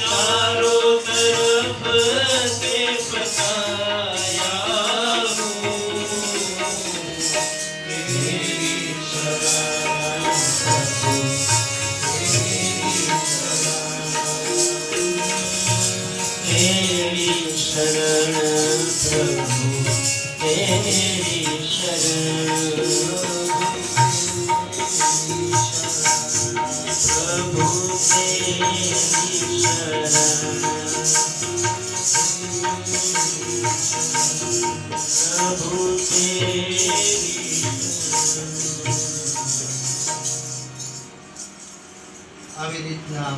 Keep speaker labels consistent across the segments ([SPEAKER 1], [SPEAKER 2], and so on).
[SPEAKER 1] चारों तरफ से बताया तेरी शरण प्रभु तेरी शरण प्रभु
[SPEAKER 2] આવી રીતના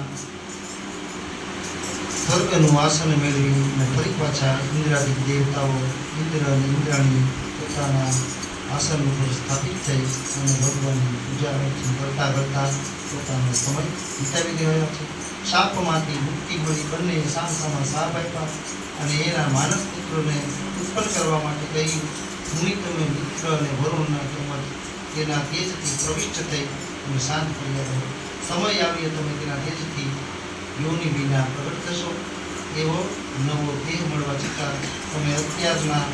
[SPEAKER 2] સ્વર્ગનું આસન મેળવીને ફરી પાછા ઇન્દ્રાદિક દેવતાઓ ઇન્દ્ર અને ઇન્દ્રાણી પોતાના આસન ઉપર સ્થાપિત થઈ અને ભગવાનની પૂજા અર્ચન કરતા કરતા પોતાનો સમય વિતાવી રહ્યા છે. શાપમાંથી મુક્તિ મળી બંને સામસામા સાપ આપ્યા અને એના માનસ પુત્રોને ઉત્પન્ન કરવા માટે કહ્યું, મુનિ તમે મિત્ર અને વરુણના તેમજ તેના તેજથી પ્રવિષ્ટ થઈ અને શાંત કર્યા રહો. સમય આવીએ તમે તેના તેજથી યોનિ વિના પ્રગટ થશો. એવો નવો દેહ મળવા છતાં તમે અત્યારના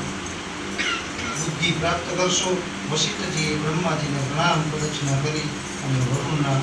[SPEAKER 2] બુદ્ધિ પ્રાપ્ત કરશો. વશિષ્ઠજીએ બ્રહ્માજીને પ્રણામ પ્રદક્ષિણા કરી અને વરુણના